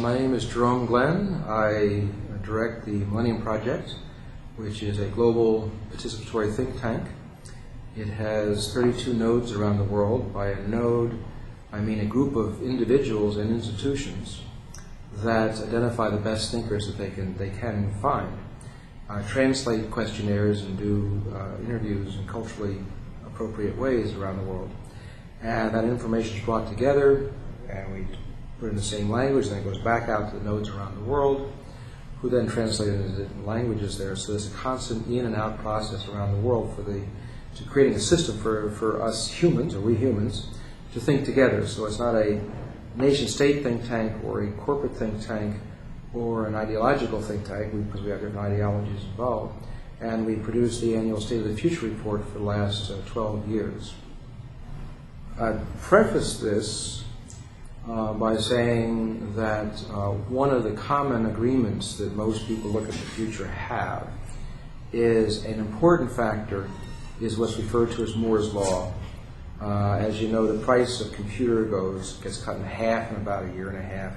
My name is Jerome Glenn. I direct the Millennium Project, which is a global participatory think tank. It has 32 nodes around the world. By a node, I mean a group of individuals and institutions that identify the best thinkers that they can find, translate questionnaires and do interviews in culturally appropriate ways around the world. And that information is brought together, and we put it in the same language, and then it goes back out to the nodes around the world, who then translate it into different languages there. So there's a constant in and out process around the world to creating a system for us humans, or we humans, to think together. So it's not a nation-state think tank or a corporate think tank or an ideological think tank, because we have different ideologies involved. And we produced the annual State of the Future report for the last 12 years. I'd preface this by saying that one of the common agreements that most people look at the future have is an important factor is what's referred to as Moore's Law. As you know, the price of computer gets cut in half in about a year and a half,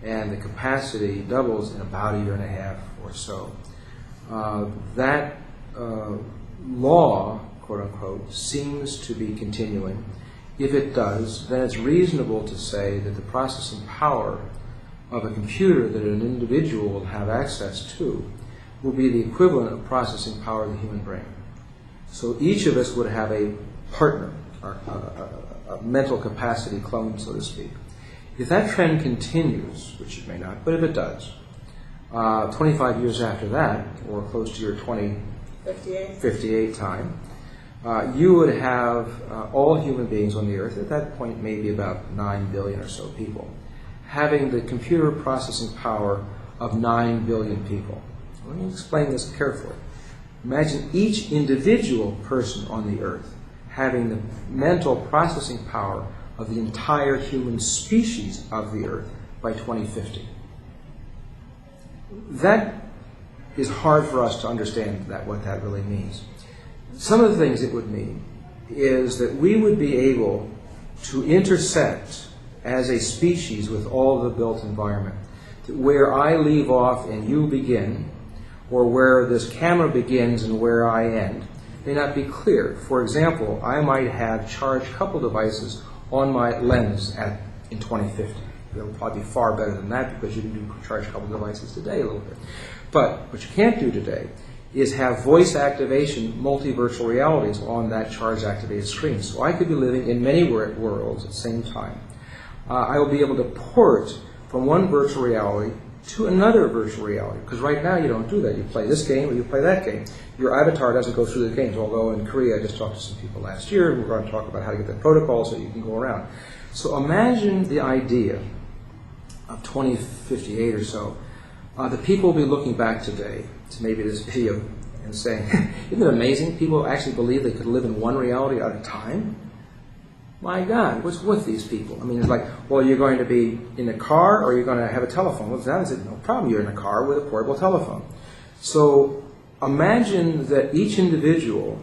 and the capacity doubles in about a year and a half or so. That law, quote unquote, seems to be continuing. If it does, then it's reasonable to say that the processing power of a computer that an individual will have access to will be the equivalent of processing power of the human brain. So each of us would have a partner, a mental capacity clone, so to speak. If that trend continues, which it may not, but if it does, 25 years after that, or close to your 2058 time, you would have all human beings on the earth, at that point maybe about 9 billion or so people, having the computer processing power of 9 billion people. So let me explain this carefully. Imagine each individual person on the earth having the mental processing power of the entire human species of the earth by 2050. That is hard for us to understand what that really means. Some of the things it would mean is that we would be able to intersect as a species with all the built environment. Where I leave off and you begin, or where this camera begins and where I end, may not be clear. For example, I might have charged couple devices on my lens in 2050. It'll probably be far better than that because you can do charge couple devices today a little bit. But what you can't do today is have voice activation multi-virtual realities on that charge-activated screen. So I could be living in many worlds at the same time. I will be able to port from one virtual reality to another virtual reality, because right now you don't do that. You play this game or you play that game. Your avatar doesn't go through the games, although in Korea I just talked to some people last year, and we're going to talk about how to get that protocol so you can go around. So imagine the idea of 2058 or so. The people will be looking back today to maybe this video and saying, isn't it amazing? People actually believe they could live in one reality at a time? My God, what's with these people? I mean, it's like, well, you're going to be in a car or you're going to have a telephone. Well, that is no problem. You're in a car with a portable telephone. So imagine that each individual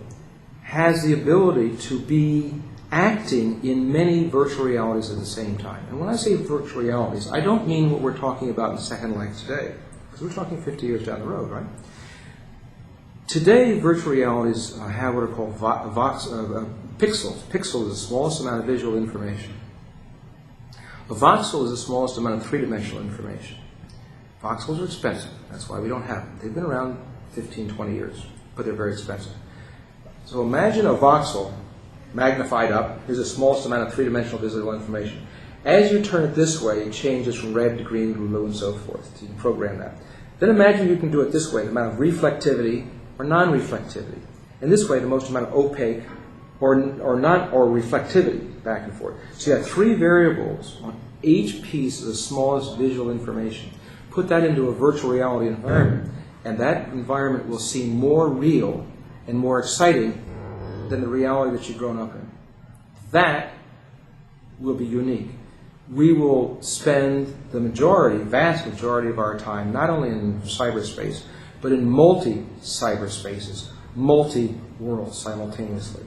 has the ability to be acting in many virtual realities at the same time. And when I say virtual realities, I don't mean what we're talking about in Second Life today, because we're talking 50 years down the road, right? Today, virtual realities have what are called pixels. Pixel is the smallest amount of visual information. A voxel is the smallest amount of three-dimensional information. Voxels are expensive. That's why we don't have them. They've been around 15, 20 years, but they're very expensive. So imagine a voxel magnified up. Here's the smallest amount of three-dimensional visual information. As you turn it this way, it changes from red to green to blue and so forth. So you can program that. Then imagine you can do it this way, the amount of reflectivity or non-reflectivity. And this way, the most amount of opaque or reflectivity, back and forth. So you have three variables on each piece of the smallest visual information. Put that into a virtual reality environment, and that environment will seem more real and more exciting than the reality that you've grown up in. That will be unique. We will spend the vast majority of our time, not only in cyberspace, but in multi-cyberspaces, multi-worlds simultaneously.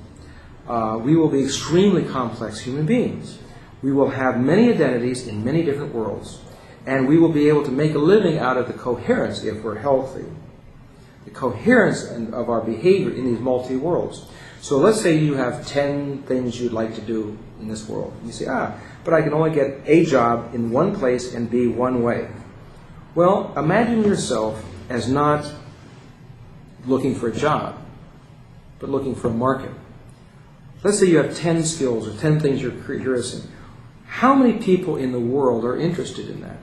We will be extremely complex human beings. We will have many identities in many different worlds. And we will be able to make a living out of the coherence, if we're healthy, the coherence of our behavior in these multi-worlds. So let's say you have 10 things you'd like to do in this world. You say, but I can only get a job in one place and be one way. Well, imagine yourself as not looking for a job, but looking for a market. Let's say you have 10 skills or 10 things you're curious in. How many people in the world are interested in that?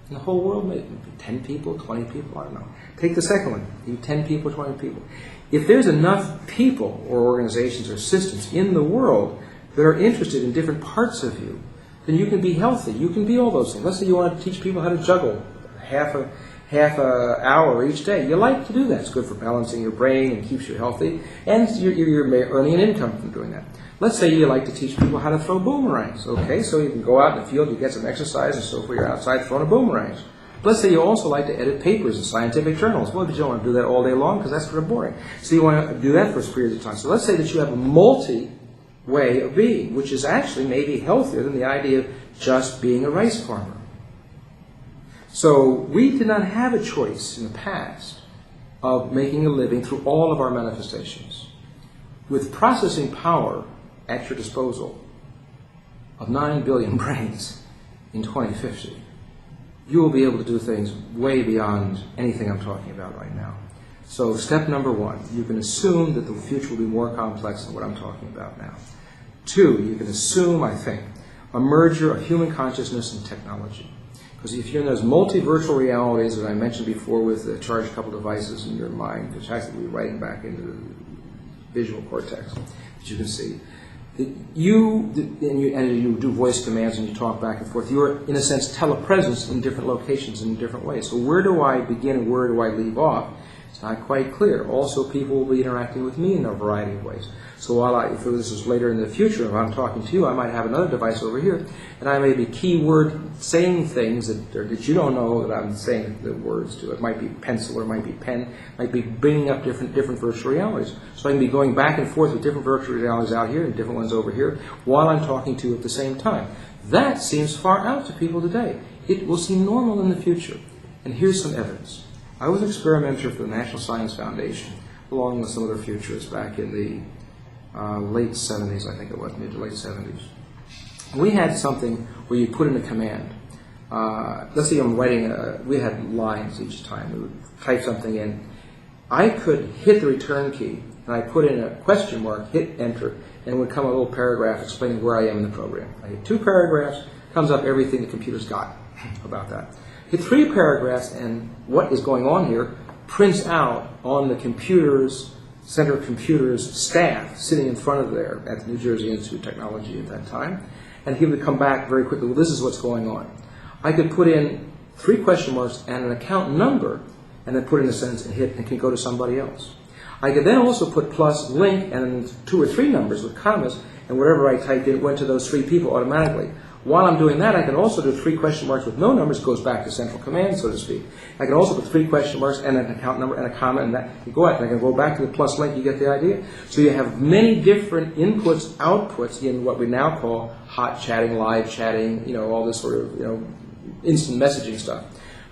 In the whole world, maybe 10 people, 20 people, I don't know. Take the second one, maybe 10 people, 20 people. If there's enough people or organizations or systems in the world that are interested in different parts of you, then you can be healthy. You can be all those things. Let's say you want to teach people how to juggle half a hour each day. You like to do that. It's good for balancing your brain and keeps you healthy, and you're earning an income from doing that. Let's say you like to teach people how to throw boomerangs. Okay, so you can go out in the field, you get some exercise, and so forth. You're outside throwing a boomerang. Let's say you also like to edit papers in scientific journals. Well, but you don't want to do that all day long because that's sort of boring. So you want to do that for a period of time. So let's say that you have a multi-way of being, which is actually maybe healthier than the idea of just being a rice farmer. So we did not have a choice in the past of making a living through all of our manifestations. With processing power at your disposal of 9 billion brains in 2050, you will be able to do things way beyond anything I'm talking about right now. So step number 1, you can assume that the future will be more complex than what I'm talking about now. 2, you can assume, I think, a merger of human consciousness and technology. Because if you're in those multi-virtual realities that I mentioned before with the charged couple devices in your mind, which has to be writing back into the visual cortex, that you can see, you do voice commands and you talk back and forth. You are, in a sense, telepresence in different locations in different ways. So where do I begin and where do I leave off? It's not quite clear. Also, people will be interacting with me in a variety of ways. So while if this is later in the future, if I'm talking to you, I might have another device over here, and I may be keyword saying things that you don't know that I'm saying the words to. It might be pencil, or it might be pen, it might be bringing up different virtual realities. So I can be going back and forth with different virtual realities out here and different ones over here while I'm talking to you at the same time. That seems far out to people today. It will seem normal in the future. And here's some evidence. I was an experimenter for the National Science Foundation, along with some other futurists back in the late 70s, I think it was, mid to late 70s. We had something where you put in a command. Let's say I'm writing, we had lines each time. We would type something in. I could hit the return key, and I put in a question mark, hit enter, and it would come a little paragraph explaining where I am in the program. I hit 2 paragraphs, comes up everything the computer's got about that. Hit 3 paragraphs, and what is going on here prints out on the Center of Computers staff sitting in front of there at the New Jersey Institute of Technology at that time, and he would come back very quickly, well, this is what's going on. I could put in 3 question marks and an account number, and then put in a sentence and hit, and can go to somebody else. I could then also put plus, link, and 2 or 3 numbers with commas, and whatever I typed in went to those 3 people automatically. While I'm doing that, I can also do 3 question marks with no numbers, goes back to central command, so to speak. I can also put 3 question marks and an account number and a comma, and that you go out, and I can go back to the plus link, you get the idea. So you have many different inputs, outputs in what we now call hot chatting, live chatting, all this sort of, instant messaging stuff.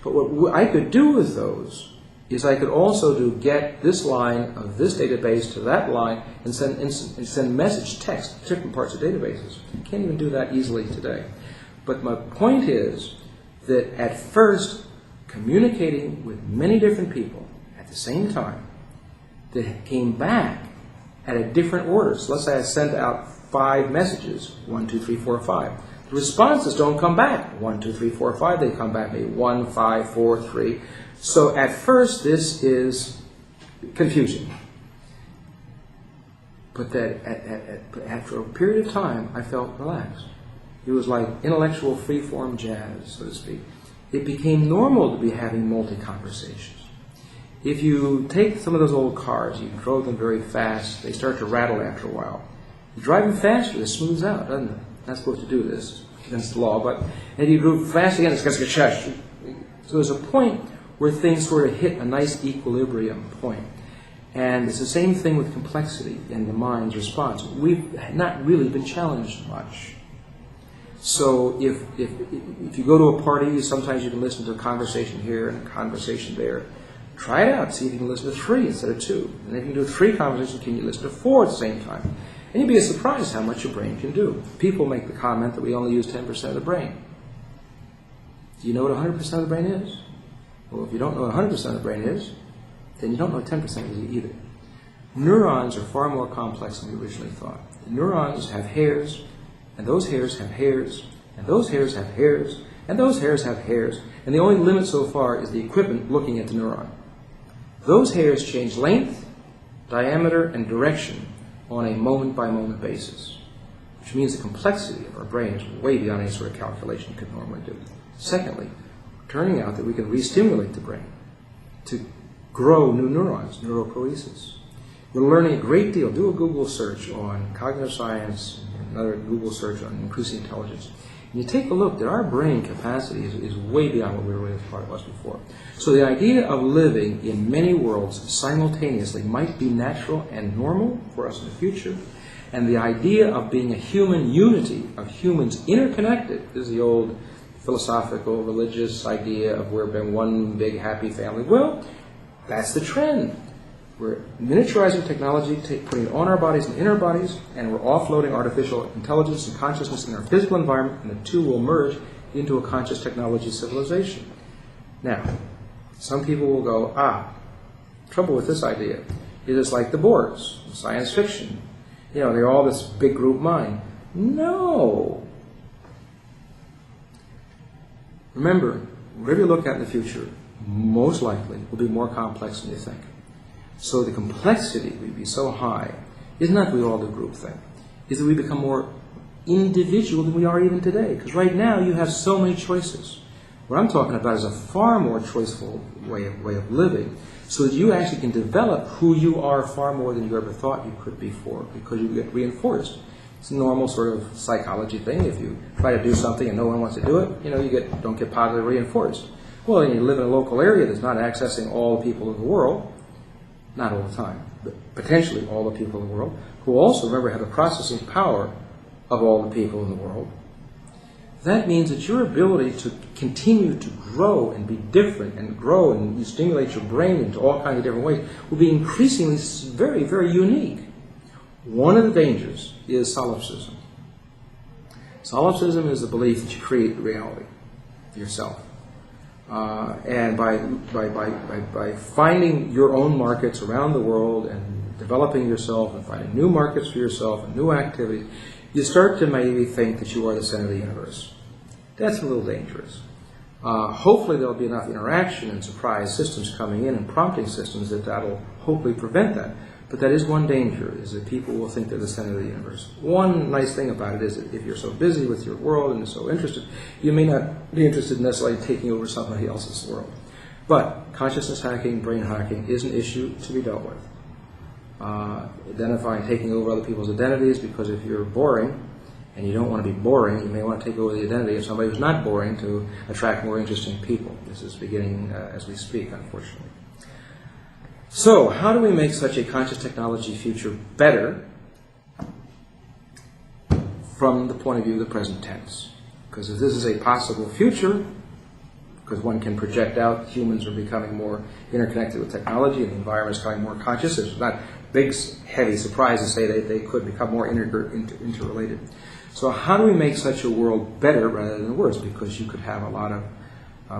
But what I could do with those is I could also do get this line of this database to that line and send message text to different parts of databases. You can't even do that easily today. But my point is that at first, communicating with many different people at the same time that came back at a different order. So let's say I sent out 5 messages, 1, 2, 3, 4, 5. The responses don't come back 1, 2, 3, 4, 5. They come back maybe 1, 5, 4, 3. So at first, this is confusing. But that after a period of time, I felt relaxed. It was like intellectual free-form jazz, so to speak. It became normal to be having multi-conversations. If you take some of those old cars, you drove them very fast, they start to rattle after a while. You drive them faster, it smooths out, doesn't it? Not supposed to do this against the law, but and you drove fast again, it's going to get. So there's a point where things sort of hit a nice equilibrium point. And it's the same thing with complexity and the mind's response. We've not really been challenged much. So if you go to a party, sometimes you can listen to a conversation here and a conversation there. Try it out. See if you can listen to 3 instead of 2. And if you can do 3 conversations, can you listen to 4 at the same time? And you'd be surprised how much your brain can do. People make the comment that we only use 10% of the brain. Do you know what 100% of the brain is? Well, if you don't know what 100% of the brain is, then you don't know what 10% is either. Neurons are far more complex than we originally thought. The neurons have hairs, and those hairs have hairs, and those hairs have hairs, and those hairs have hairs, and the only limit so far is the equipment looking at the neuron. Those hairs change length, diameter, and direction on a moment-by-moment basis, which means the complexity of our brain is way beyond any sort of calculation you could normally do. Secondly, turning out that we can re-stimulate the brain to grow new neurons, neuropoiesis. We're learning a great deal. Do a Google search on cognitive science, another Google search on increasing intelligence. And you take a look that our brain capacity is way beyond what we really thought it was before. So the idea of living in many worlds simultaneously might be natural and normal for us in the future. And the idea of being a human unity, of humans interconnected, is the old philosophical, religious idea of we're being one big happy family. Well, that's the trend. We're miniaturizing technology, putting it on our bodies and in our bodies, and we're offloading artificial intelligence and consciousness in our physical environment, and the two will merge into a conscious technology civilization. Now, some people will go, trouble with this idea is it's like the Borgs, science fiction. You know, they're all this big group mind. No! Remember, whatever you look at in the future, most likely will be more complex than you think. So the complexity will be so high is not that we all do groupthink, is that we become more individual than we are even today. Because right now you have so many choices. What I'm talking about is a far more choiceful way of living, so that you actually can develop who you are far more than you ever thought you could before, because you get reinforced. It's a normal sort of psychology thing. If you try to do something and no one wants to do it, you don't get positively reinforced. Well, you live in a local area that's not accessing all the people of the world. Not all the time, but potentially all the people in the world, who also, remember, have the processing power of all the people in the world. That means that your ability to continue to grow and be different and grow and you stimulate your brain into all kinds of different ways will be increasingly very, very unique. One of the dangers is solipsism. Solipsism is the belief that you create reality yourself. And by finding your own markets around the world and developing yourself and finding new markets for yourself and new activities, you start to maybe think that you are the center of the universe. That's a little dangerous. Hopefully there'll be enough interaction and surprise systems coming in and prompting systems that'll hopefully prevent that. But that is one danger, is that people will think they're the center of the universe. One nice thing about it is that if you're so busy with your world and so interested, you may not be interested in necessarily taking over somebody else's world. But consciousness hacking, brain hacking is an issue to be dealt with. Identifying taking over other people's identities, because if you're boring and you don't want to be boring, you may want to take over the identity of somebody who's not boring to attract more interesting people. This is beginning as we speak, unfortunately. So, how do we make such a conscious technology future better from the point of view of the present tense? Because if this is a possible future, because one can project out humans are becoming more interconnected with technology and the environment is becoming more conscious, it's not big, heavy surprise to say that they could become more interrelated. So how do we make such a world better rather than worse? Because you could have a lot of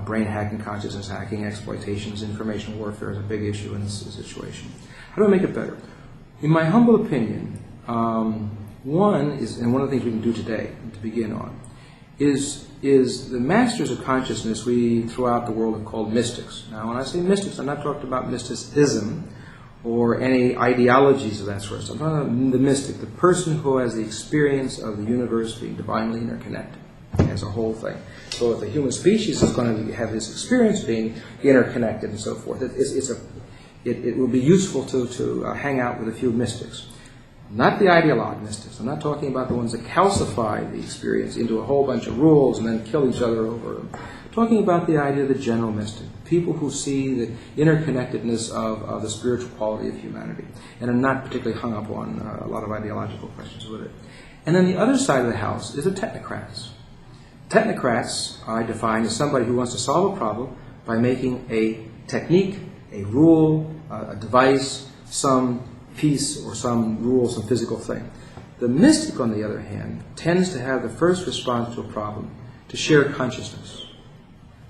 brain hacking, consciousness hacking, exploitations, information warfare is a big issue in this situation. How do we make it better? In my humble opinion, one is, and one of the things we can do today to begin on, is the masters of consciousness we throughout the world have called mystics. Now when I say mystics, I'm not talking about mysticism or any ideologies of that sort of stuff. I'm talking about the mystic, the person who has the experience of the universe being divinely interconnected as a whole thing. So if the human species is going to have this experience being interconnected and so forth, it will be useful to hang out with a few mystics. Not the ideologue mystics. I'm not talking about the ones that calcify the experience into a whole bunch of rules and then kill each other over them. I'm talking about the idea of the general mystic, people who see the interconnectedness of the spiritual quality of humanity and are not particularly hung up on a lot of ideological questions with it. And then the other side of the house is the technocrats. Technocrats I define as somebody who wants to solve a problem by making a technique, a rule, a device, some piece or some rule, some physical thing. The mystic, on the other hand, tends to have the first response to a problem, to share consciousness.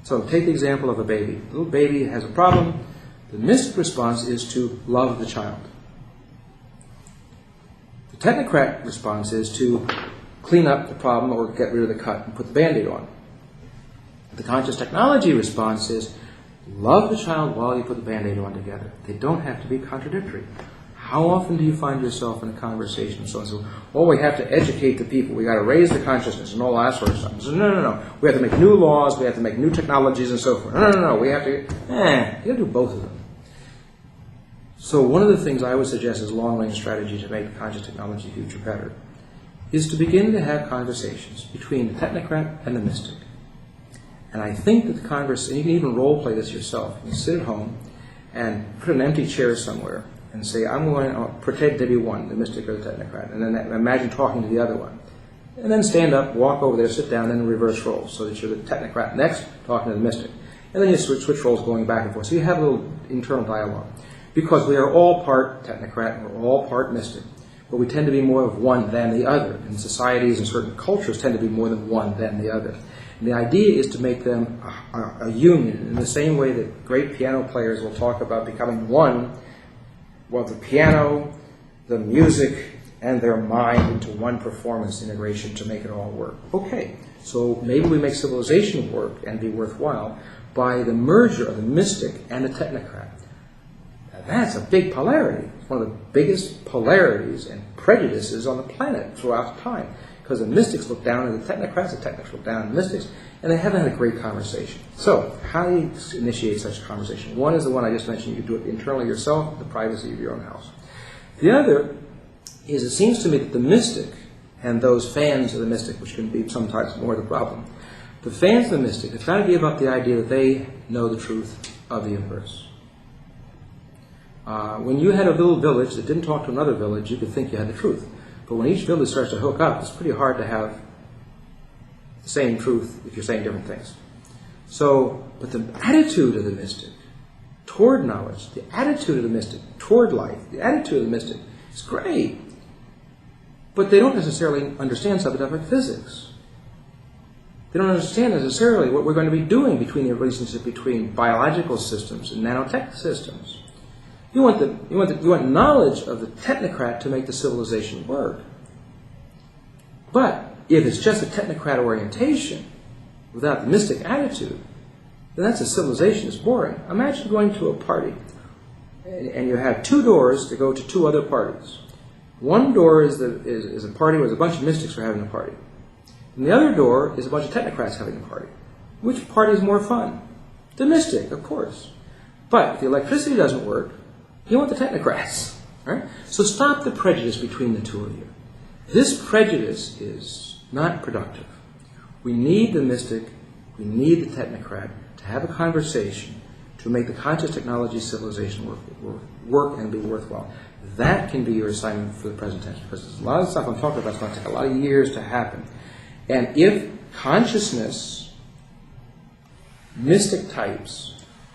So take the example of a baby. The little baby has a problem. The mystic response is to love the child. The technocrat response is to clean up the problem or get rid of the cut and put the Band-Aid on. The conscious technology response is love the child while you put the Band-Aid on together. They don't have to be contradictory. How often do you find yourself in a conversation with someone says, oh, we have to educate the people, we got to raise the consciousness and all that sort of stuff. So, no. We have to make new laws, we have to make new technologies and so forth. No. We have to, you got to do both of them. So one of the things I would suggest as a long-range strategy to make the conscious technology future better is to begin to have conversations between the technocrat and the mystic. And I think that the conversation, you can even role play this yourself. You can sit at home and put an empty chair somewhere and say, I'm going to pretend to be one, the mystic or the technocrat, and then imagine talking to the other one. And then stand up, walk over there, sit down, and then reverse roles so that you're the technocrat next, talking to the mystic. And then you switch roles going back and forth. So you have a little internal dialogue. Because we are all part technocrat and we're all part mystic. But we tend to be more of one than the other. And societies and certain cultures tend to be more than one than the other. And the idea is to make them a union in the same way that great piano players will talk about becoming one. Well, the piano, the music, and their mind into one performance integration to make it all work. Okay, so maybe we make civilization work and be worthwhile by the merger of the mystic and the technocrat. Now, that's a big polarity. It's one of the biggest polarities and prejudices on the planet throughout time. Because the mystics look down on the technocrats look down on the mystics, and they haven't had a great conversation. So, how do you initiate such a conversation? One is the one I just mentioned. You can do it internally yourself, in the privacy of your own house. The other is, it seems to me that the mystic and those fans of the mystic, which can be sometimes more the problem, the fans of the mystic have got to give up the idea that they know the truth of the universe. When you had a little village that didn't talk to another village, you could think you had the truth. But when each village starts to hook up, it's pretty hard to have the same truth if you're saying different things. So, but the attitude of the mystic toward knowledge, the attitude of the mystic toward life, the attitude of the mystic is great. But they don't necessarily understand subatomic like physics. They don't understand necessarily what we're going to be doing between the relationship between biological systems and nanotech systems. You want knowledge of the technocrat to make the civilization work. But if it's just a technocrat orientation without the mystic attitude, then that's a civilization that's boring. Imagine going to a party and you have two doors to go to two other parties. One door is a party where a bunch of mystics are having a party. And the other door is a bunch of technocrats having a party. Which party is more fun? The mystic, of course. But if the electricity doesn't work, you want the technocrats, right? So stop the prejudice between the two of you. This prejudice is not productive. We need the mystic, we need the technocrat to have a conversation to make the conscious technology civilization work and be worthwhile. That can be your assignment for the present tense, because there's a lot of stuff I'm talking about is going to take a lot of years to happen. And if consciousness, mystic types,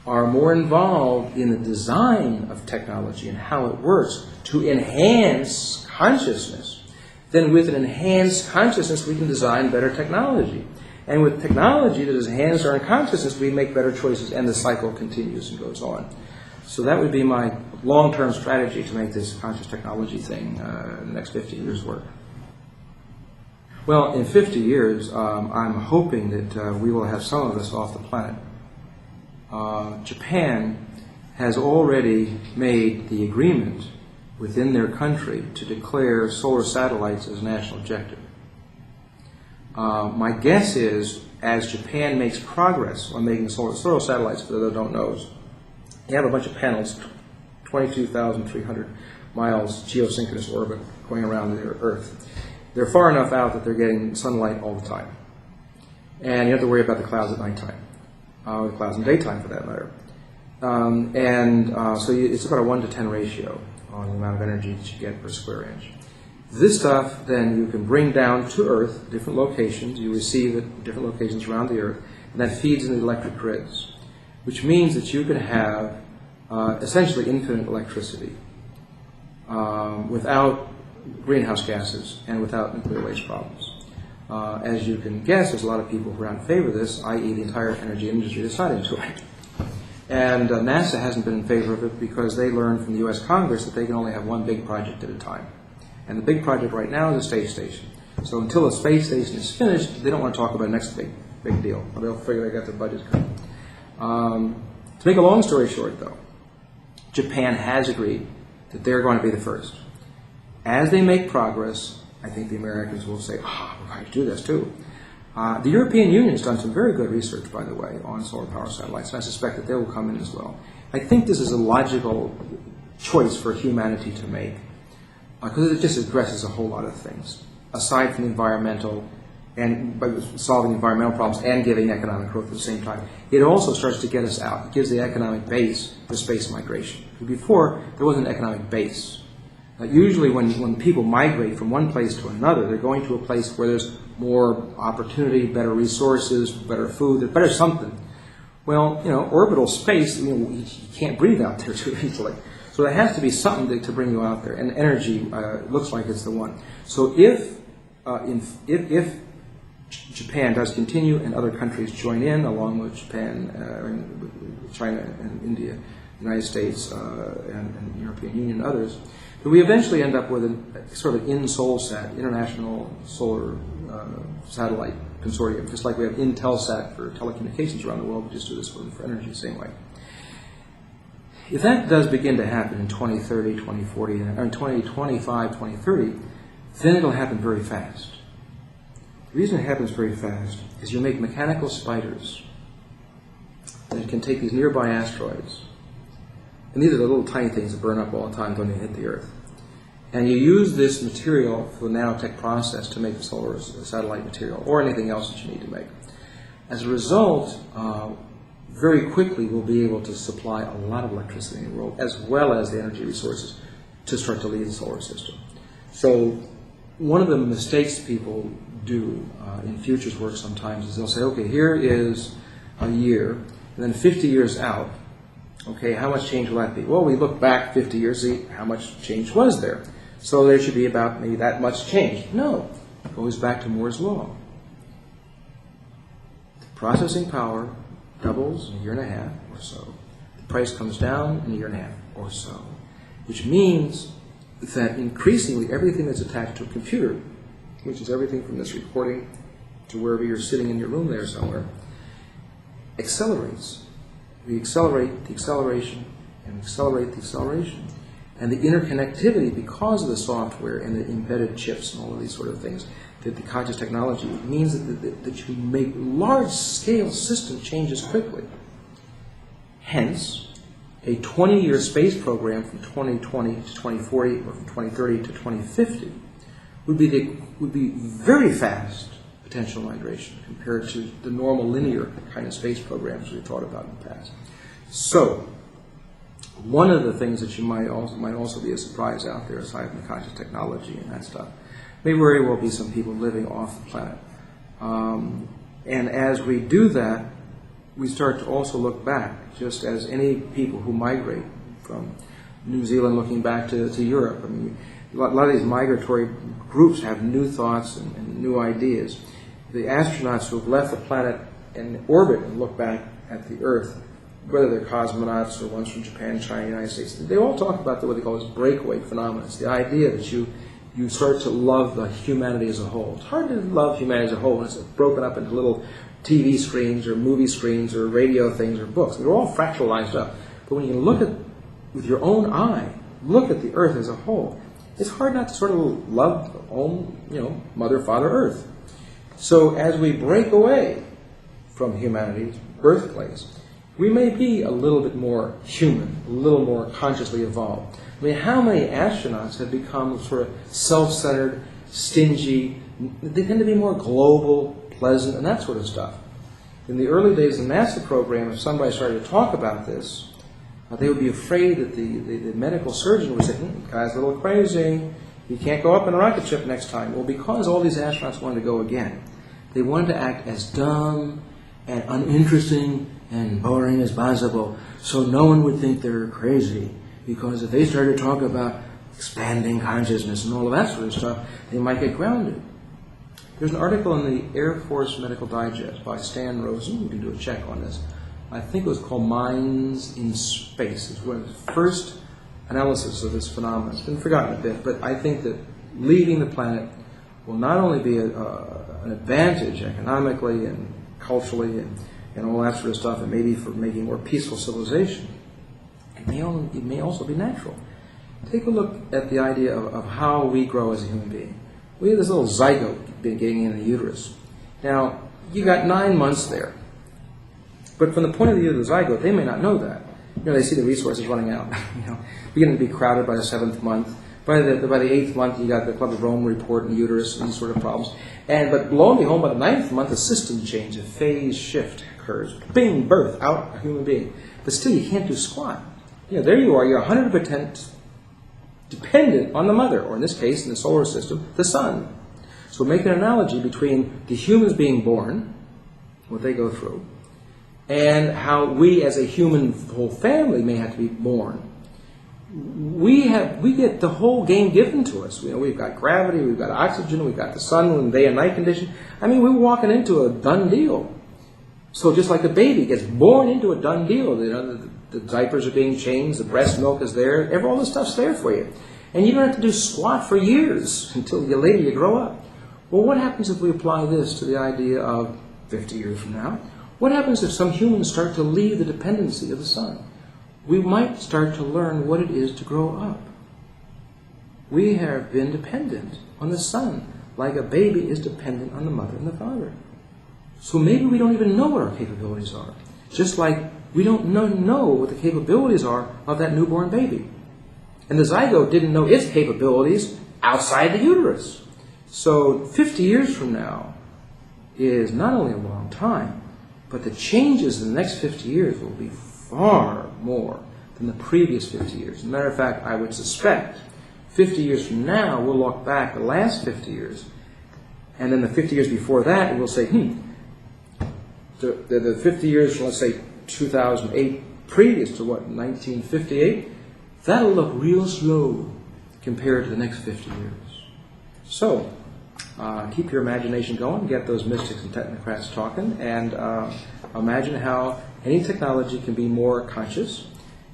are more involved in the design of technology and how it works to enhance consciousness, then with an enhanced consciousness we can design better technology. And with technology that is enhanced our consciousness, we make better choices, and the cycle continues and goes on. So that would be my long-term strategy to make this conscious technology thing in the next 50 years work. Well, in 50 years, I'm hoping that we will have some of us off the planet. Japan has already made the agreement within their country to declare solar satellites as a national objective. My guess is, as Japan makes progress on making solar satellites, for those who don't know, you have a bunch of panels, 22,300 miles geosynchronous orbit going around the Earth. They're far enough out that they're getting sunlight all the time. And you have to worry about the clouds at nighttime. The clouds in daytime, for that matter. So it's about a 1 to 10 ratio on the amount of energy that you get per square inch. This stuff then you can bring down to Earth, different locations. You receive it at different locations around the Earth, and that feeds into the electric grids, which means that you can have essentially infinite electricity without greenhouse gases and without nuclear waste problems. As you can guess, there's a lot of people who are in favor of this, i.e. the entire energy industry is not into it. And NASA hasn't been in favor of it because they learned from the U.S. Congress that they can only have one big project at a time. And the big project right now is a space station. So until the space station is finished, they don't want to talk about the next big deal. They'll figure they got their budget cut. To make a long story short, though, Japan has agreed that they're going to be the first. As they make progress, I think the Americans will say, we're going to do this too. The European Union has done some very good research, by the way, on solar power satellites, and I suspect that they will come in as well. I think this is a logical choice for humanity to make, because it just addresses a whole lot of things, aside from the environmental, and by solving environmental problems and giving economic growth at the same time. It also starts to get us out. It gives the economic base for space migration. Before, there wasn't an economic base. Usually when people migrate from one place to another, they're going to a place where there's more opportunity, better resources, better food, better something. Well, orbital space, you can't breathe out there too easily. So there has to be something to bring you out there, and energy looks like it's the one. So if Japan does continue and other countries join in, along with Japan, China and India, the United States, and the European Union and others, then we eventually end up with a sort of INSOLSAT, International Solar Satellite Consortium, just like we have Intelsat for telecommunications around the world. We just do this for energy the same way. If that does begin to happen in 2030, 2040, or 2025, 2030, then it'll happen very fast. The reason it happens very fast is you make mechanical spiders that can take these nearby asteroids, and these are the little tiny things that burn up all the time when they hit the Earth. And you use this material for the nanotech process to make the solar satellite material, or anything else that you need to make. As a result, very quickly we'll be able to supply a lot of electricity in the world, as well as the energy resources to start to lead the solar system. So one of the mistakes people do in futures work sometimes is they'll say, okay, here is a year, and then 50 years out, okay, how much change will that be? Well, we look back 50 years, see how much change was there. So there should be about maybe that much change. No, it goes back to Moore's law. The processing power doubles in a year and a half or so. The price comes down in a year and a half or so, which means that increasingly everything that's attached to a computer, which is everything from this recording to wherever you're sitting in your room there somewhere, accelerates. We accelerate the acceleration and accelerate the acceleration. And the interconnectivity, because of the software and the embedded chips and all of these sort of things, that the conscious technology means that you can make large-scale system changes quickly. Hence, a 20-year space program from 2020 to 2040 or from 2030 to 2050 would be very fast potential migration compared to the normal linear kind of space programs we've thought about in the past. So, one of the things that you might also be a surprise out there, aside from the conscious technology and that stuff, may very well be some people living off the planet. And as we do that, we start to also look back, just as any people who migrate from New Zealand looking back to Europe. I mean, a lot of these migratory groups have new thoughts and new ideas. The astronauts who have left the planet in orbit and look back at the Earth, whether they're cosmonauts or ones from Japan, China, United States, they all talk about what they call this breakaway phenomenon. It's the idea that you start to love the humanity as a whole. It's hard to love humanity as a whole when it's broken up into little TV screens or movie screens or radio things or books. They're all fractalized up. But when you look at, with your own eye, look at the Earth as a whole, it's hard not to sort of love the own, Mother, Father, Earth. So as we break away from humanity's birthplace, we may be a little bit more human, a little more consciously evolved. I mean, how many astronauts have become sort of self-centered, stingy? They tend to be more global, pleasant, and that sort of stuff. In the early days of the NASA program, if somebody started to talk about this, they would be afraid that the medical surgeon would say, guy's a little crazy. You can't go up in a rocket ship next time. Well, because all these astronauts wanted to go again, they wanted to act as dumb and uninteresting and boring as possible, so no one would think they're crazy. Because if they started to talk about expanding consciousness and all of that sort of stuff, they might get grounded. There's an article in the Air Force Medical Digest by Stan Rosen. You can do a check on this. I think it was called Minds in Space. It's one of the first analysis of this phenomenon. It's been forgotten a bit, but I think that leaving the planet will not only be an advantage economically and culturally and all that sort of stuff, and maybe for making more peaceful civilization, it may also be natural. Take a look at the idea of how we grow as a human being. We have this little zygote getting in the uterus. Now, you got 9 months there. But from the point of view of the zygote, they may not know that. They see the resources running out. Beginning to be crowded by the 7th month. By the 8th month, you got the Club of Rome report and uterus and these sort of problems. But lo and behold, by the 9th month, a system change, a phase shift occurs. Bing, birth, out a human being. But still, you can't do squat. There you are. You're 100% dependent on the mother, or in this case, in the solar system, the sun. So make an analogy between the humans being born, what they go through, and how we as a human whole family may have to be born. We get the whole game given to us. We've got gravity, we've got oxygen, we've got the sun in day and night condition. We're walking into a done deal. So just like the baby gets born into a done deal, the diapers are being changed, the breast milk is there, all this stuff's there for you. And you don't have to do squat for years until later you grow up. Well, what happens if we apply this to the idea of 50 years from now? What happens if some humans start to leave the dependency of the sun? We might start to learn what it is to grow up. We have been dependent on the sun, like a baby is dependent on the mother and the father. So maybe we don't even know what our capabilities are. Just like we don't know what the capabilities are of that newborn baby. And the zygote didn't know its capabilities outside the uterus. So 50 years from now is not only a long time, but the changes in the next 50 years will be far more than the previous 50 years. As a matter of fact, I would suspect 50 years from now, we'll look back the last 50 years, and then the 50 years before that, and we'll say, the 50 years from, let's say, 2008, previous to what, 1958, that'll look real slow compared to the next 50 years. So, keep your imagination going, get those mystics and technocrats talking, and imagine how any technology can be more conscious,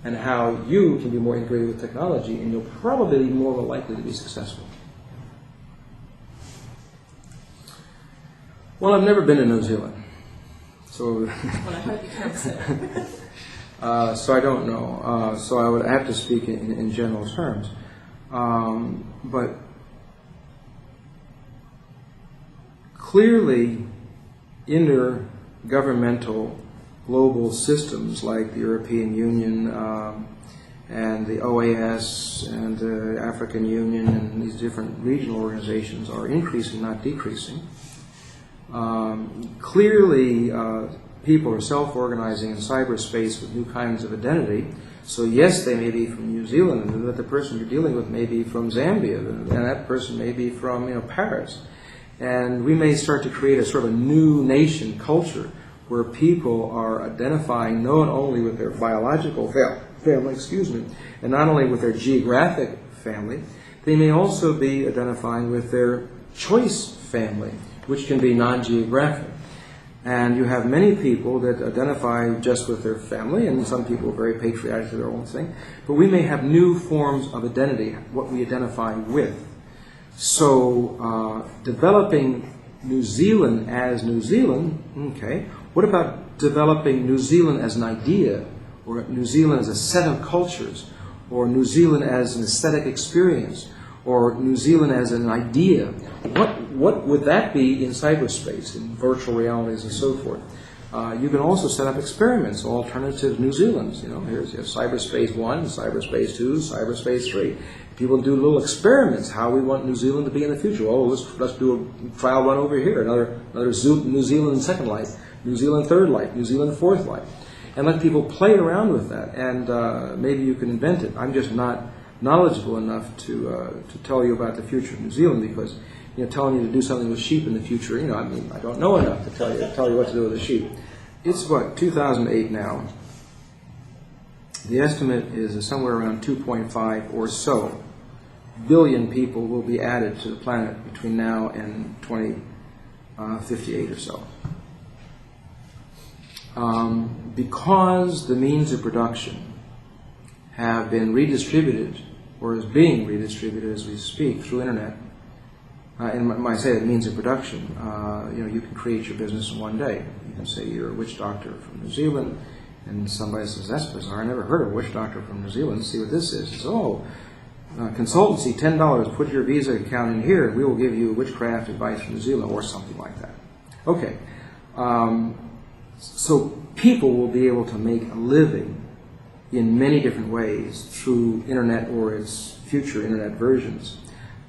and how you can be more integrated with technology, and you'll probably be more likely to be successful. Well, I've never been to New Zealand. So, well, I hope you can, sir. So I don't know. So I would have to speak in general terms. But clearly, intergovernmental global systems like the European Union and the OAS and the African Union and these different regional organizations are increasing, not decreasing. Clearly, people are self-organizing in cyberspace with new kinds of identity. So yes, they may be from New Zealand, but the person you're dealing with may be from Zambia, and that person may be from Paris. And we may start to create a sort of a new nation culture where people are identifying not only with their biological family, and not only with their geographic family, they may also be identifying with their choice family, which can be non-geographic. And you have many people that identify just with their family, and some people are very patriotic to their own thing. But we may have new forms of identity, what we identify with. So developing New Zealand as New Zealand, okay. What about developing New Zealand as an idea, or New Zealand as a set of cultures, or New Zealand as an aesthetic experience, or New Zealand as an idea? What would that be in cyberspace, in virtual realities and so forth? You can also set up experiments, alternative New Zealands. Here's cyberspace 1, cyberspace 2, cyberspace 3. People do little experiments, how we want New Zealand to be in the future. Oh, let's do a trial run over here, another New Zealand second life, New Zealand third life, New Zealand fourth life. And let people play around with that, and maybe you can invent it. I'm just not knowledgeable enough to tell you about the future of New Zealand, because telling you to do something with sheep in the future, I don't know enough to tell you what to do with the sheep. It's what, 2008 now. The estimate is somewhere around 2.5 or so billion people will be added to the planet between now and 2058 or so. Because the means of production have been redistributed, or is being redistributed as we speak through internet, and when I say that means of production, you can create your business in one day. You can say you're a witch doctor from New Zealand, and somebody says, that's bizarre, I never heard of a witch doctor from New Zealand, see what this is. It's, consultancy, $10, put your Visa account in here, and we will give you witchcraft advice from New Zealand, or something like that. Okay, so people will be able to make a living in many different ways through internet or its future internet versions.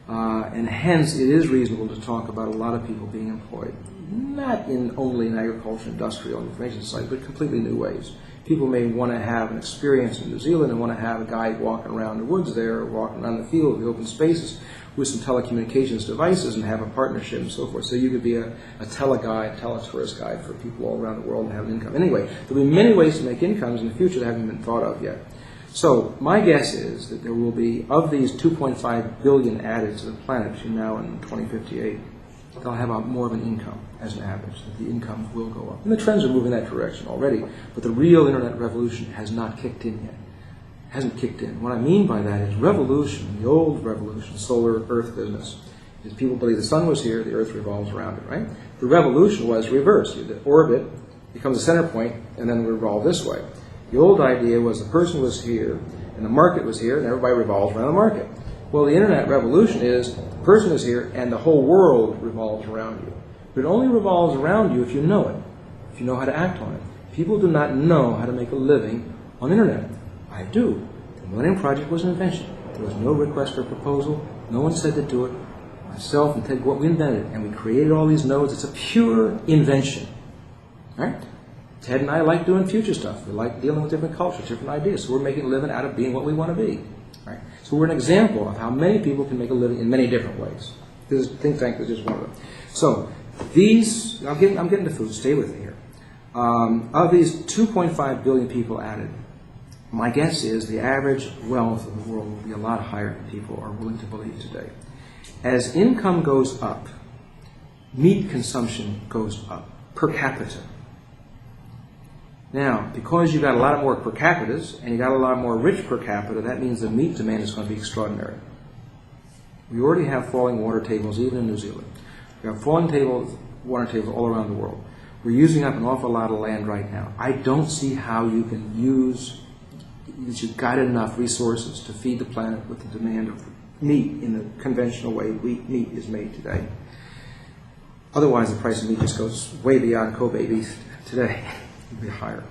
And hence, it is reasonable to talk about a lot of people being employed, not only in agriculture, industrial, and information society, but completely new ways. People may want to have an experience in New Zealand and want to have a guide walking around the woods there, or walking around the field, the open spaces, with some telecommunications devices, and have a partnership and so forth. So you could be a teleguide, teletourist guide for people all around the world and have an income. Anyway, there'll be many ways to make incomes in the future that haven't been thought of yet. So my guess is that there will be, of these 2.5 billion added to the planet between now and 2058, they'll have more of an income as an average, that the income will go up. And the trends are moving that direction already, but the real internet revolution has not kicked in yet. Hasn't kicked in. What I mean by that is revolution, the old revolution, solar earth business, is people believe the sun was here, the earth revolves around it, right? The revolution was reversed. The orbit becomes a center point and then revolve this way. The old idea was the person was here and the market was here and everybody revolves around the market. Well, the internet revolution is the person is here and the whole world revolves around you. But it only revolves around you if you know it, if you know how to act on it. People do not know how to make a living on the internet. I do. The Millennium Project was an invention. There was no request for proposal. No one said to do it. Myself and Ted, what we invented, and we created all these nodes. It's a pure invention. Right? Ted and I like doing future stuff. We like dealing with different cultures, different ideas. So we're making a living out of being what we want to be. Right? So we're an example of how many people can make a living in many different ways. This think tank is just one of them. So these, I'm getting to food. Stay with me here. Of these 2.5 billion people added, my guess is the average wealth of the world will be a lot higher than people are willing to believe today. As income goes up, meat consumption goes up per capita. Now, because you got a lot more per capitas and you got a lot more rich per capita, that means the meat demand is going to be extraordinary. We already have falling water tables even in New Zealand. We have falling water tables all around the world. We're using up an awful lot of land right now. I don't see how you can use that you've got enough resources to feed the planet with the demand of meat in the conventional way meat is made today. Otherwise, the price of meat just goes way beyond Kobe beef today. It will be higher.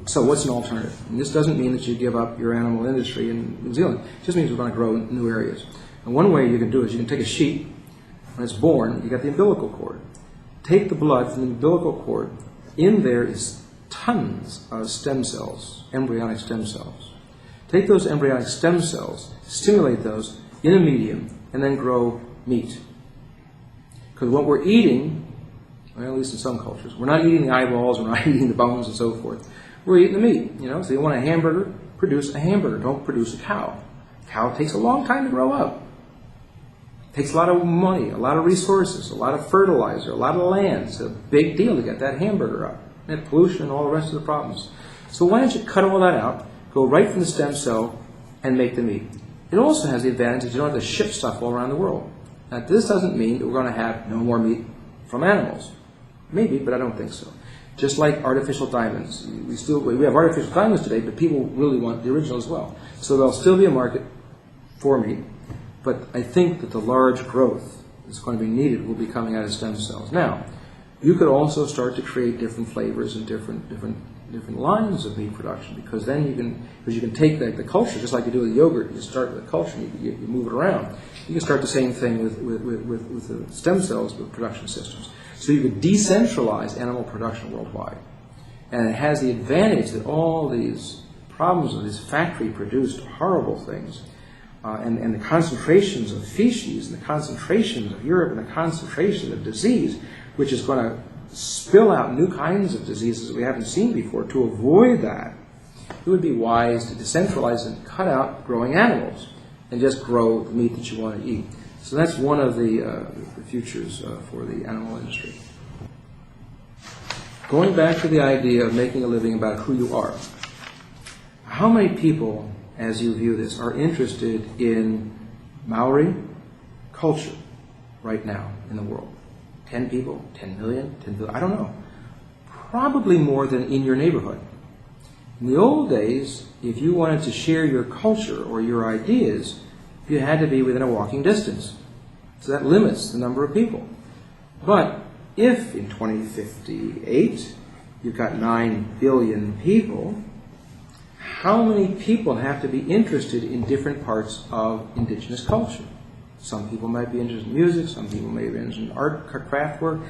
So what's an alternative? And this doesn't mean that you give up your animal industry in New Zealand. It just means we're going to grow in new areas. And one way you can do it is you can take a sheep. When it's born, you got the umbilical cord. Take the blood from the umbilical cord. In there is tons of stem cells, embryonic stem cells. Take those embryonic stem cells, stimulate those in a medium, and then grow meat. Because what we're eating, well, at least in some cultures, we're not eating the eyeballs, we're not eating the bones and so forth. We're eating the meat. So you want a hamburger, produce a hamburger. Don't produce a cow. A cow takes a long time to grow up. It takes a lot of money, a lot of resources, a lot of fertilizer, a lot of land. It's a big deal to get that hamburger up. And pollution and all the rest of the problems. So why don't you cut all that out, go right from the stem cell, and make the meat? It also has the advantage that you don't have to ship stuff all around the world. Now, this doesn't mean that we're going to have no more meat from animals. Maybe, but I don't think so. Just like artificial diamonds. We have artificial diamonds today, but people really want the original as well. So there'll still be a market for meat, but I think that the large growth that's going to be needed will be coming out of stem cells. Now, you could also start to create different flavors and different lines of meat production, because then you can take the culture, just like you do with yogurt. You start with the culture, and you move it around. You can start the same thing with the stem cells with production systems. So you could decentralize animal production worldwide. And it has the advantage that all these problems of these factory-produced horrible things and the concentrations of species, and the concentrations of Europe, and the concentration of disease, which is going to spill out new kinds of diseases we haven't seen before. To avoid that, it would be wise to decentralize and cut out growing animals and just grow the meat that you want to eat. So that's one of the futures for the animal industry. Going back to the idea of making a living about who you are, how many people, as you view this, are interested in Maori culture right now in the world? 10 people? 10 million? 10 billion? I don't know. Probably more than in your neighborhood. In the old days, if you wanted to share your culture or your ideas, you had to be within a walking distance. So that limits the number of people. But if in 2058 you've got 9 billion people, how many people have to be interested in different parts of indigenous culture? Some people might be interested in music, some people may be interested in art, craft work.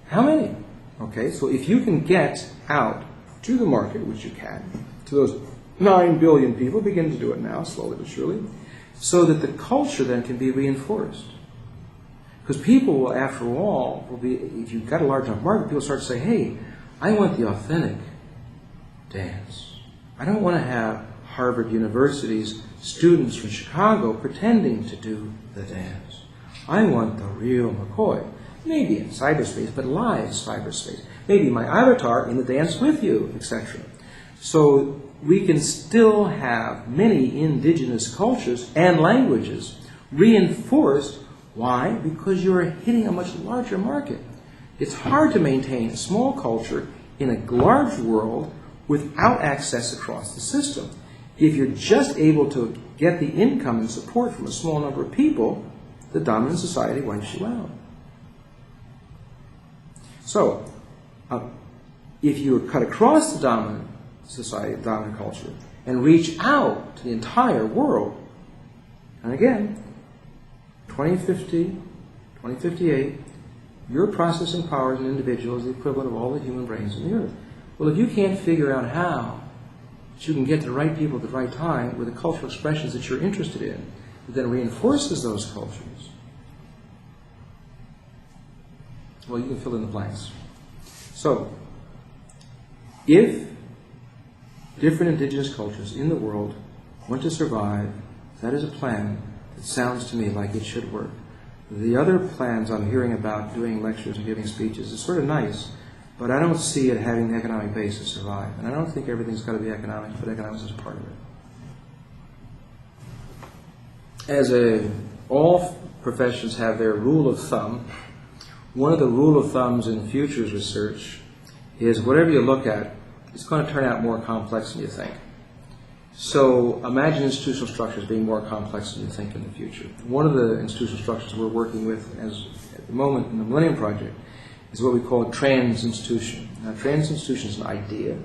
How many? Okay, so if you can get out to the market, which you can, to those 9 billion people, begin to do it now, slowly but surely, so that the culture then can be reinforced. Because people will, after all, will be, if you've got a large enough market, people start to say, hey, I want the authentic dance. I don't want to have Harvard University's students from Chicago pretending to do the dance. I want the real McCoy. Maybe in cyberspace, but live cyberspace. Maybe my avatar in the dance with you, etc. So we can still have many indigenous cultures and languages reinforced. Why? Because you're hitting a much larger market. It's hard to maintain a small culture in a large world without access across the system. If you're just able to get the income and support from a small number of people, the dominant society wipes you out. So, if you cut across the dominant society, dominant culture, and reach out to the entire world, and again, 2050, 2058, your processing power as an individual is the equivalent of all the human brains on the earth. Well, if you can't figure out how you can get the right people at the right time with the cultural expressions that you're interested in, that then reinforces those cultures, well, you can fill in the blanks. So, if different indigenous cultures in the world want to survive, that is a plan that sounds to me like it should work. The other plans I'm hearing about, doing lectures and giving speeches, is sort of nice, but I don't see it having the economic base to survive. And I don't think everything's got to be economics, but economics is part of it. All professions have their rule of thumb. One of the rule of thumbs in futures research is whatever you look at, it's going to turn out more complex than you think. So imagine institutional structures being more complex than you think in the future. One of the institutional structures we're working with at the moment in the Millennium Project is what we call a trans-institution. Now, trans-institution is an idea.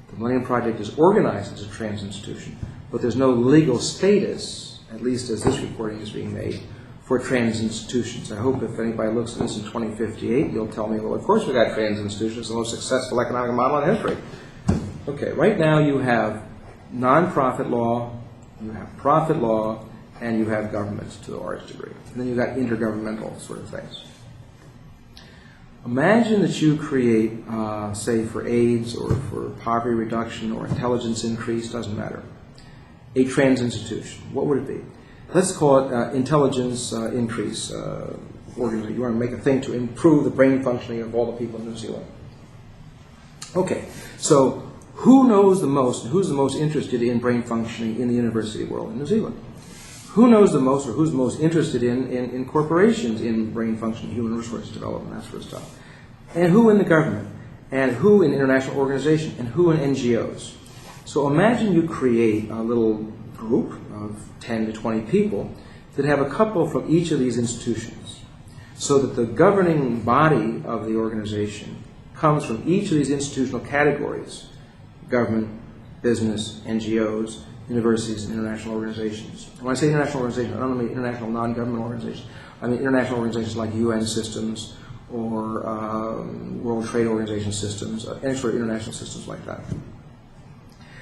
The Millennium Project is organized as a trans-institution, but there's no legal status, at least as this recording is being made, for trans-institutions. I hope if anybody looks at this in 2058, you'll tell me, well, of course we got trans-institutions, it's the most successful economic model in history. Okay, right now you have non-profit law, you have profit law, and you have government to a large degree. And then you've got intergovernmental sort of things. Imagine that you create, say for AIDS or for poverty reduction or intelligence increase, doesn't matter, a trans-institution. What would it be? Let's call it intelligence increase organization. You want to make a thing to improve the brain functioning of all the people in New Zealand. Okay, so who knows the most, and who's the most interested in brain functioning in the university world in New Zealand? Who knows the most, or who's the most interested in corporations in brain functioning, human resources development, that sort of stuff? And who in the government? And who in international organizations? And who in NGOs? So imagine you create a little group of 10 to 20 people that have a couple from each of these institutions, so that the governing body of the organization comes from each of these institutional categories: government, business, NGOs, universities, and international organizations. When I say international organizations, I don't mean international non-government organizations. I mean international organizations like UN systems or World Trade Organization systems, any sort of international systems like that.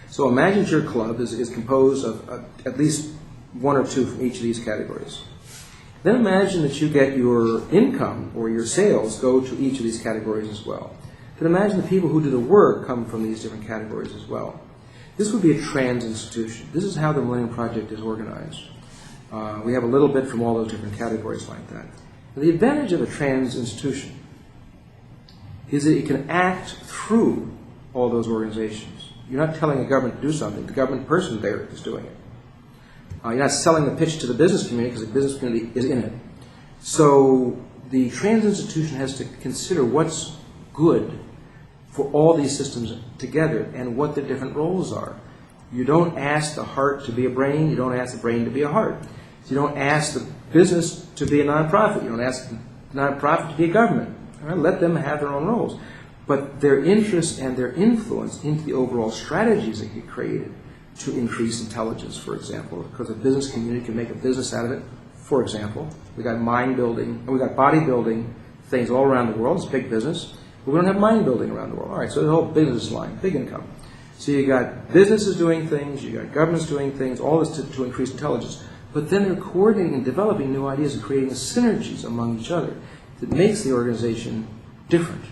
So imagine your club is composed of at least one or two from each of these categories. Then imagine that you get your income or your sales go to each of these categories as well. Then imagine the people who do the work come from these different categories as well. This would be a trans institution. This is how the Millennium Project is organized. We have a little bit from all those different categories like that. Now, the advantage of a trans institution is that it can act through all those organizations. You're not telling a government to do something. The government person there is doing it. You're not selling the pitch to the business community because the business community is in it. So the trans institution has to consider what's good for all these systems together and what their different roles are. You don't ask the heart to be a brain. You don't ask the brain to be a heart. You don't ask the business to be a nonprofit. You don't ask the nonprofit to be a government. All right? Let them have their own roles. But their interest and their influence into the overall strategies that get created to increase intelligence, for example, because a business community can make a business out of it. For example, we got mind building, we got bodybuilding things all around the world. It's big business, but we don't have mind building around the world. All right, so the whole business line, big income. So you got businesses doing things, you got governments doing things, all this to increase intelligence. But then they're coordinating and developing new ideas and creating synergies among each other that makes the organization different.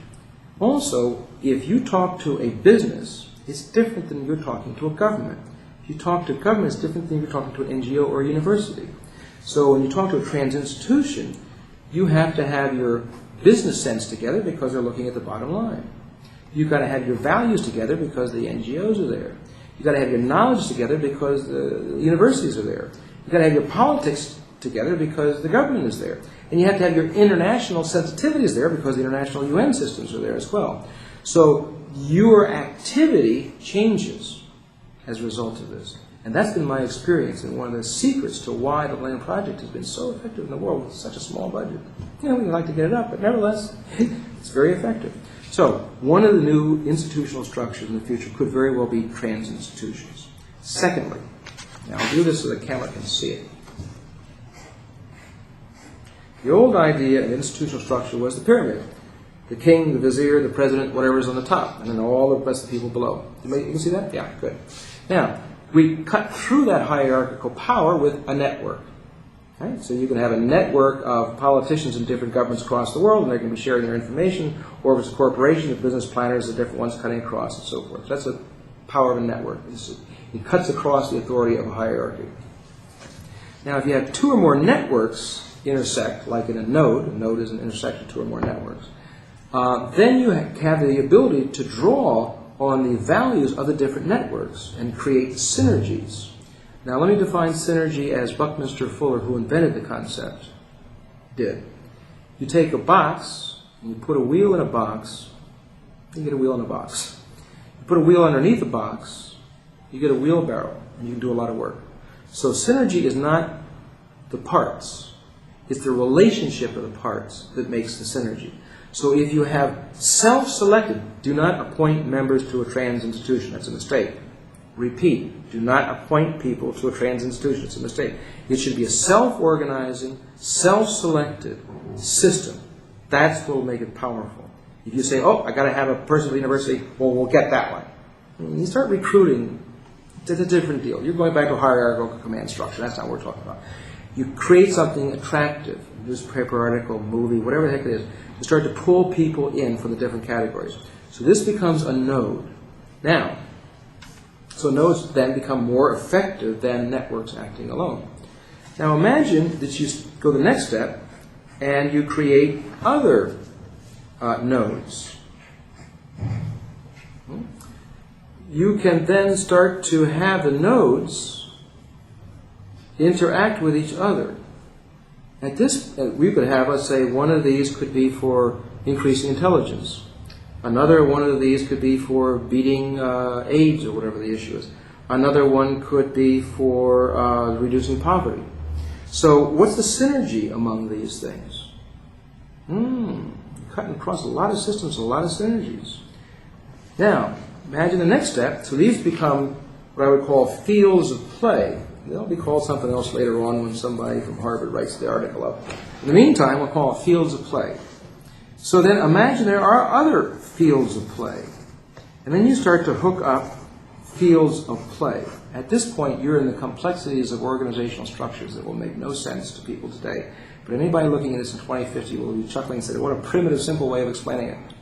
Also, if you talk to a business, it's different than you're talking to a government. If you talk to a government, it's different than you're talking to an NGO or a university. So when you talk to a trans institution, you have to have your business sense together because they're looking at the bottom line. You've got to have your values together because the NGOs are there. You've got to have your knowledge together because the universities are there. You've got to have your politics together because the government is there. And you have to have your international sensitivities there because the international UN systems are there as well. So your activity changes as a result of this. And that's been my experience and one of the secrets to why the Millennium Project has been so effective in the world with such a small budget. You know, we'd like to get it up, but nevertheless, it's very effective. So one of the new institutional structures in the future could very well be trans institutions. Secondly, now I'll do this so the camera can see it. The old idea of institutional structure was the pyramid. The king, the vizier, the president, whatever is on the top, and then all the rest of the people below. You can see that? Yeah, good. Now, we cut through that hierarchical power with a network. Okay? So you can have a network of politicians in different governments across the world, and they can be sharing their information, or if it's a corporation, the business planners, the different ones cutting across, and so forth. So that's the power of a network. It cuts across the authority of a hierarchy. Now, if you have two or more networks intersect, like in a node is an intersection of two or more networks, then you have the ability to draw on the values of the different networks and create synergies. Now let me define synergy as Buckminster Fuller, who invented the concept, did. You take a box and you put a wheel in a box, you get a wheel in a box. You put a wheel underneath the box, you get a wheelbarrow, and you can do a lot of work. So synergy is not the parts, it's the relationship of the parts that makes the synergy. So if you have self-selected, do not appoint members to a trans institution. That's a mistake. Repeat, do not appoint people to a trans institution. It's a mistake. It should be a self-organizing, self-selected system. That's what will make it powerful. If you say, oh, I got to have a person at the university, well, we'll get that one. When you start recruiting, it's a different deal. You're going back to a hierarchical command structure. That's not what we're talking about. You create something attractive, newspaper article, movie, whatever the heck it is, to start to pull people in from the different categories. So this becomes a node. Now, so nodes then become more effective than networks acting alone. Now imagine that you go the next step and you create other nodes. You can then start to have the nodes interact with each other. At this, we could have, let's say, one of these could be for increasing intelligence. Another one of these could be for beating AIDS or whatever the issue is. Another one could be for reducing poverty. So what's the synergy among these things? Cutting across a lot of systems, a lot of synergies. Now, imagine the next step. So these become what I would call fields of play. They'll be called something else later on when somebody from Harvard writes the article up. In the meantime, we'll call it fields of play. So then imagine there are other fields of play. And then you start to hook up fields of play. At this point, you're in the complexities of organizational structures that will make no sense to people today. But anybody looking at this in 2050 will be chuckling and say, what a primitive, simple way of explaining it.